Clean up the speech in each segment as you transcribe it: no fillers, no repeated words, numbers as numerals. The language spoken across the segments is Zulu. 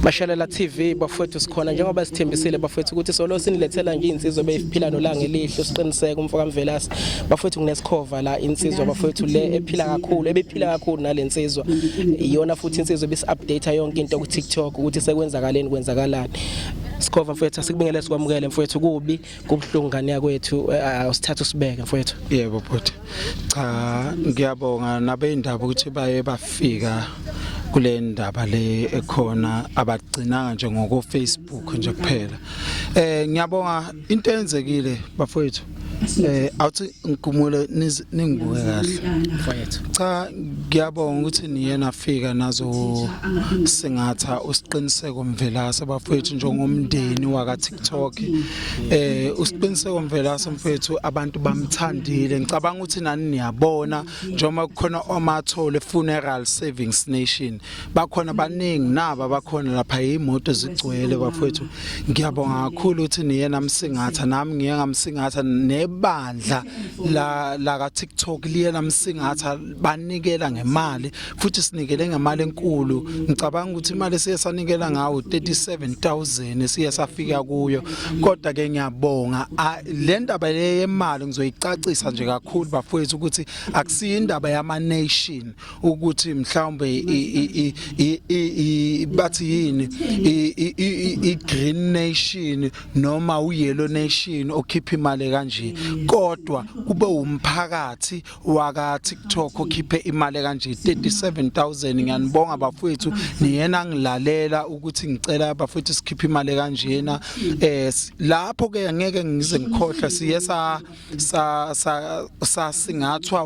Mashalela TV bafowethu sikhona njengoba sithembisile bafowethu ukuthi solo sinilethela nje insizwe beyiphila nolanga elihle siqiniseke umfoka Mvelase bafowethu kunesikhova la insizwe bafowethu le ephila kakhulu ebephila kakhulu nalensizwa iyona futhi insizwe bisi update yonke into ku TikTok ukuthi sekwenzakaleni kwenzakalani sikhova mfowethu asikubingele sikwamukele mfowethu kubi kubhlungu ngane yakwethu usithatha usibeke mfowethu. Yebo bhuti cha ngiyabonga nabendaba ukuthi baye bafika kule ndaba le ekhona abagcinanga nje ngoko Facebook nje kuphela ngiyabonga into enzekile bafowethu awuthi ngigumule ningibuke kahle mfowethu cha ngiyabonga ukuthi niyena afika nazo singatha usiqiniseko Mvelase bafowethu njengomndeni waka TikTok usiqiniseko Mvelase mfowethu abantu bamthandile ngicabanga ukuthi nani niyabona njengoba kukhona amathole funeral savings nation bakhona baningi naba bakhona lapha imoto zigcwele bafowethu ngiyabonga kakhulu ukuthi niyena msingatha nami ngiye ngamsingatha nebandla la ka TikTok liyena msingatha banikela ngemali futhi sinikele ngemali enkulu ngicabanga ukuthi imali siyasanikela ngawo 37,000 siyasafika kuyo kodwa ke ngiyabonga le ndaba le yemali ngizoyicacisa nje kakhulu bafowethu ukuthi akusiyo indaba yama nation ukuthi mhlawumbe bathi yini i green nation noma u yellow nation okhipha imali kanje kodwa kube umphakathi waka TikTok okhiphe imali kanje 37,000 ngiyanibonga bafowethu niyena ngilalela ukuthi ngicela bafowethu sikhiphe imali kanjena lapho ke ngeke ngize ngikhohlwa siye singathwa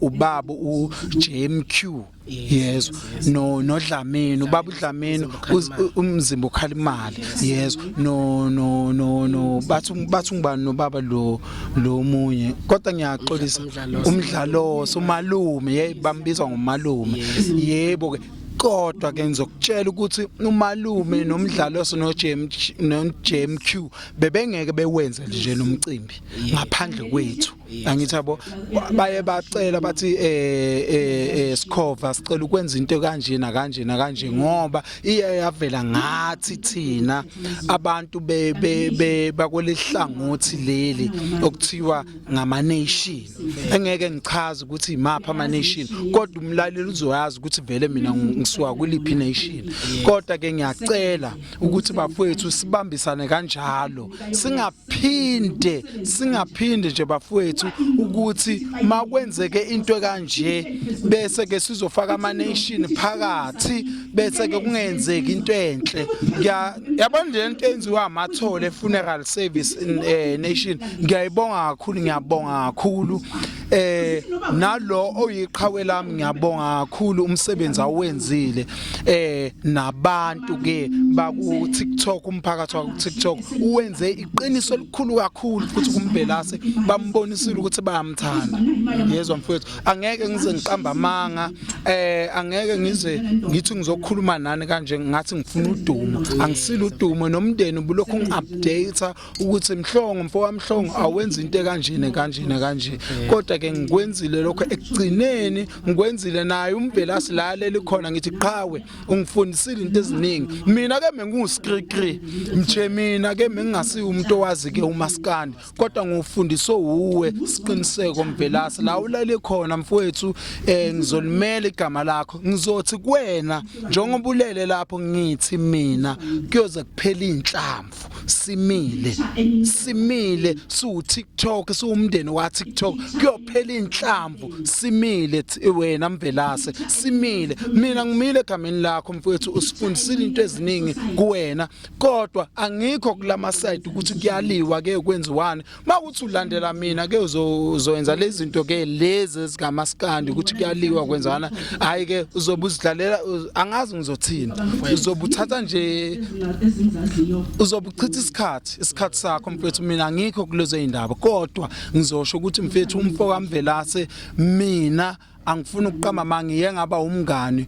ubaba uJMQ yezo no Dlamini ubaba uDlamini umzimba ukhala imali yezo no bathi ngibani nobaba lo munye kodwa ngiyaxolisa umdlalo somalume yebambizwa ngomalume yebo ke kodwa ke ngizokutshela ukuthi umalume nomdlaloso no JMQ bebengeke bewenze nje nomcimbi ngaphandle kwethu angithi yabo baye bacela bathi sikhova sicela ukwenza into kanje ngoba iye yavela ngathi thina abantu bakwelihlangothi leli okuthiwa ngama nation engeke ngichaze ukuthi imapha ama nation kodwa umlaleli uzoyazi ukuthi vele mina ngisuka kuliphi nation kodwa ke ngiyacela ukuthi bafowethu sibambisane kanjalo singaphinde nje bafowethu ukuthi makwenzeke into kanje bese ke sizofaka ama nation phakathi bese ke kungenzeki into enhle yabona le nto enziwa amathole funeral service nation ngiyabonga kakhulu nalo oyiqhawe lami ngiyabonga kakhulu umsebenzi awenzile nabantu ke baku TikTok umphakathi wa TikTok uwenze iqiniso elikhulu kakhulu futhi kuMvelase bambonisile ukuthi bayamthanda yezwa mfowethu angeke ngize ngiqamba amanga angeke ngize ngithi ngizokhuluma nani kanje ngathi ngifuna udumo angisile udumo nomndeni ubulokhu ngiupdate ukuthi mhlongo mfowami mhlongo awenza into kanje kodwa ke ngikwenzile lokho ekugcineni ngikwenzile naye uMvelase laleli khona ngithi qhawe ungifundisile into eziningi mina ke mengusikrikri mina ke mengingasiyo umuntu owazi ke umaskandi kodwa ngufundiswe uwe siqiniseko Mvelase la ulale khona mfowethu ngizolimela igama lakho ngizothi kuwena njengoba ulele lapho ngithi mina kuyoze kuphela inhlamvu simile su TikTok suumndeni wa TikTok kuyophela inhlamvu simile wena Mvelase simile mina ngimile egameni lakho mfowethu usifundisile into eziningi kuwena kodwa angikho kulama side ukuthi kuyaliwa ke kwenziwane makuthi ulandela mina ke uzoyenza lezi zinto ke lezi ezingamaskandi ukuthi kuyaliwa kwenzana hayi ke uzobuzidlalela angazi ngizothina uzobuthatha nje uzobuchitha isikhathi sakho mfowethu mina ngikho kulezo indaba kodwa ngizosho ukuthi mfowethu umfoka Mvelase mina angifuni ukuqamba mangiye ngaba umngani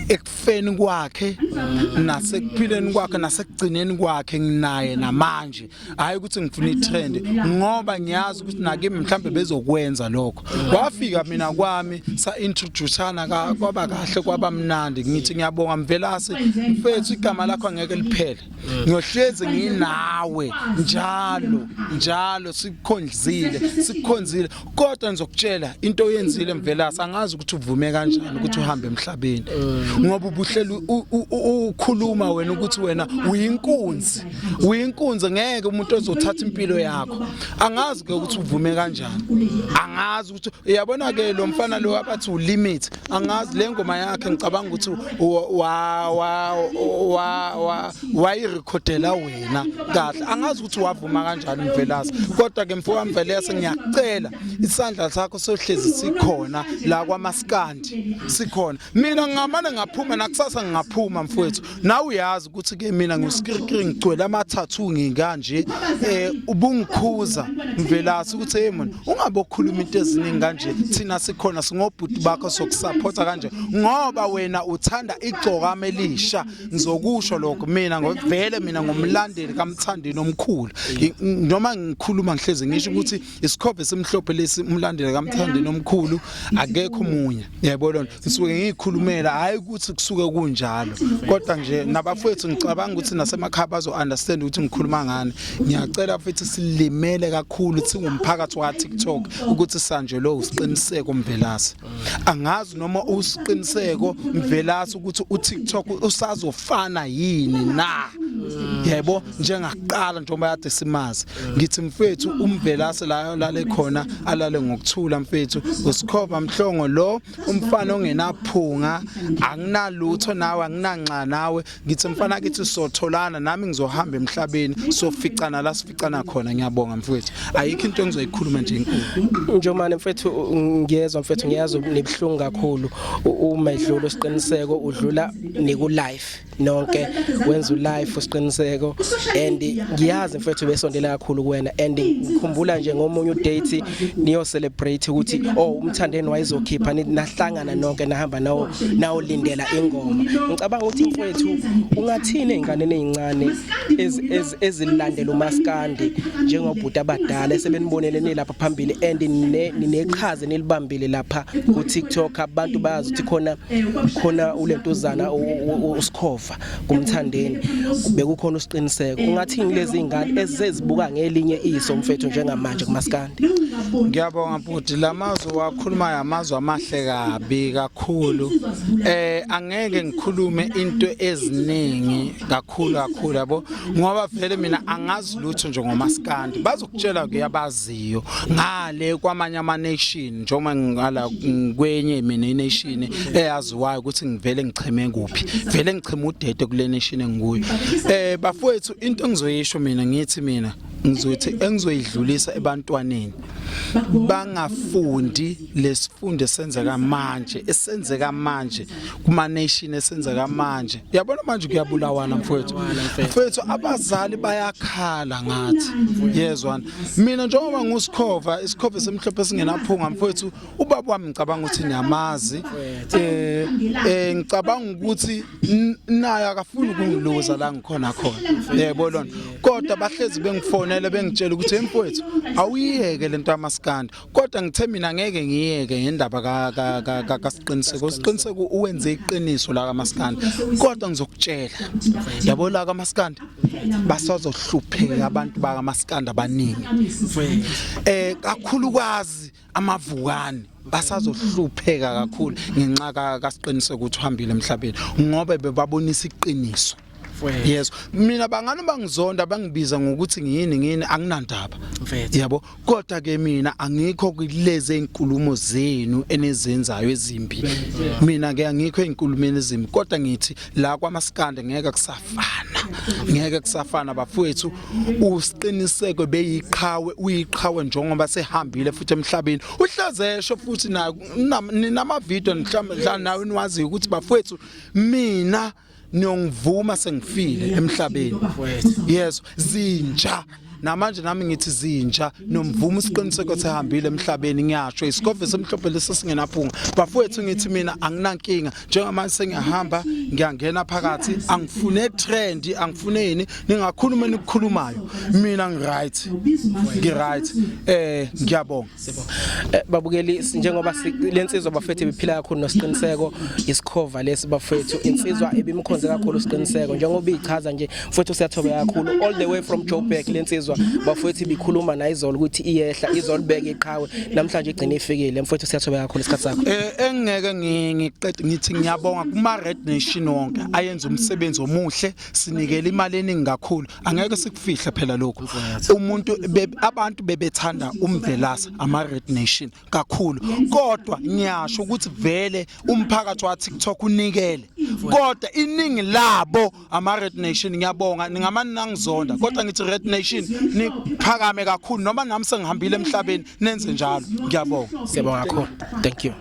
ekufeni kwakhe nasekuphileni kwakhe nasekugcineni kwakhe nginaye namanje hayi ukuthi ngifuna itrend ngoba ngiyazi ukuthi nakimi mhlambe bezokwenza lokho wafika mina kwami sa introduceana kwaba kahle kwaba mnandi ngithi ngiyabonga Mvelase mfethu igama lakho angeke liphele ngiyohlezi nginawe njalo sikukhonzile kodwa ngizokutshela into oyenzile Mvelase angazi ukuthi uvume kanjani ukuthi uhambe emhlabeni ngoba ubuhlela ukhuluma wena ukuthi wena uyinkunzi ngeke umuntu ozothatha impilo yakho angazi ke ukuthi uvume kanjani angazi ukuthi uyabona ke lo mfana lo abathi ulimit angazi le ngoma yakhe ngicabanga ukuthi wayirekhodela wena kahle angazi ukuthi wavuma kanjani Mvelase kodwa ke mfowethu Mvelase ngiyacela isandla sakho sohlezi sikhona la kwaMaskandi sikhona mina ngamane ngaphuma nakusasa ngingaphuma mfowethu nawe uyazi ukuthi ke mina nguskrikri ngicwela amathathu ngikanje ubungikhuza Mvelase ukuthi hey man ungabe okhuluma into eziningi kanje thina sikhona singobhuti bakho sokusupporta kanje ngoba wena uthanda igcokama elisha ngizokusho lokho mina ngivele mina ngomlandeli kaMthandeni omkhulu noma ngikhuluma ngihleze ngisho ukuthi isikhophe semhlophe lesi umlandeli kaMthandeni omkhulu akekho umunye yayibona ngisuke ngikhulumela hayi ukuthi kusuke kunjalo kodwa nje nabafowethu ngicabanga ukuthi nasemakhaya bazo understand ukuthi ngikhuluma ngani ngiyacela futhi silimele kakhulu singumphakathi wa TikTok ukuthi sanje lo usiqiniseko Mvelase angazi noma usiqiniseko Mvelase ukuthi uTikTok usazofana yini na yebo njengaqala njengoba yade simazi ngithi mfethu uMvelase la lale khona alale ngokuthula mfethu usikhova mhlongo lo umfana ongenaphunga anginalutho nawe anginanxa nawe ngithi mfana kithi sotholana nami ngizohamba emhlabeni soficana la sificana khona ngiyabonga mfethu ayikho into engizoyikhuluma nje inkulu njomane mfethu ngiyezwa mfethu ngiyazi nebhlungu kakhulu uma idlula isiqiniseko udlula niku live nonke wenza ulive usiqiniseko and ngiyazi mfethu besondela kakhulu kuwena and ngikhumbula nje ngomunye udate niyo celebrate ukuthi umthandeni wayizokhipha nahlangana nonke nahamba nawo lindela ingoma ngicabanga ukuthi mfethu ungathini ingane ezincane ezilandela uMaskandi njengobhuti abadala esebenibonelene lapha phambili and nineqhaze nelibambile lapha ku TikTok abantu bayazi ukuthi khona ulentuzana usikhova kumthandeni bekukhona usiqiniseko ungathini lezi ingane ezizibuka ngelinye iso mfethu njengamanje kuMaskandi ngiyabonga bhuti lamazwi wakhuluma yamazwi amahle kabi kakhulu angeke ngikhulume into eziningi kakhulu yabo ngoba vele mina angazi lutho njengoMaskandi bazokutshela kuyabaziyo ngale kwamanye ama nation njengoba ngala kwenye mina ination eyaziwayo ukuthi ngivele ngicheme kuphi vele ngicheme udede kule nation engikuyo bafowethu into engizoyisho mina ngithi mina ngizothi engizoyidlulisa ebantwaneni bangafundi lesifundo esenzeka manje kuma nation esenzeka manje yabona manje kuyabulawana mfowethu abazali bayakhala ngathi yezwana mina njengoba ngusikhova isikhova semhlophe singenaphunga mfowethu ubaba wami ngicabanga ukuthi niyamazi ngicabanga ukuthi naye akafuni ukungiluza la ngikhona yebona kodwa bahlezi bengifonela bengitshela ukuthi mfowethu awuyeke lento yaMaskandi kodwa ngithe mina ngeke ngiyeke ngendaba kasiqiniseko uwenze iqiniso la kaMaskandi kodwa ngizokutshela yabo la kaMaskandi basazohlupheka abantu bakaMaskandi abaningi kakhulukazi amavukani basazohlupheka kakhulu ngenxa kasiqiniseko ukuthi uhambile emhlabeni ngoba bebabonisa iqiniso yes mina bangani bangizonda bangibiza ngokuthi ngiyini anginandaba yabo kodwa ke mina angikho kuleze inkulumo zenu enezenzayo ezimbi mina ke angikho einkulumeni ezimbi kodwa ngithi la kwaMaskandi ngeke kusafana bafowethu usiqiniseko beyiqhawe uyiqhawe njengoba sehambile futhi emhlabeni uhlazesho futhi nama video mhlawumbe nawe niwazi ukuthi bafowethu mina niyongivuma sengifile emhlabeni yes zinja namanje nami ngithi zintsha nomvumo isiqiniseko sehambile emhlabeni ngiyasho isikove semhlophe lesingenaphunga bafowethu ngithi mina anginankinga njengamanje sengiyahamba ngiyangena phakathi angifune trend angifune yini ningakhuluma nikukhulumayo mina ngiright ngiyabonga babukeli njengoba lensizwa bafethu bephila kakhulu nosiqiniseko isikhova lesi bafethu insizwa ebimkhonze kakhulu isiqiniseko njengoba ichaza nje mfethu siyathobeka kakhulu all the way from Joburg lensizwa bafethu bikhuluma na izolo ukuthi iyehla izolibeka iqhawe namhlanje igcina ifikile mfethu siyathobeka kakhulu isikhathi sakho engeke ngiqede ngithi ngiyabonga kuma Red Nation wonke ayenza umsebenzi omuhle sinikele imali eningi kakhulu angeke sikufihle phela lokho umuntu abantu bebethanda umvelasa ama Red Nation kakhulu kodwa ngiyasho ukuthi vele umphakathi wa TikTok unikele kodwa iningi labo ama Red Nation ngiyabonga ningamani nangizonda kodwa ngithi Red Nation niphakame kakhulu noma nami sengihambile emhlabeni nenze njalo ngiyabonga siyabonga kakhulu thank you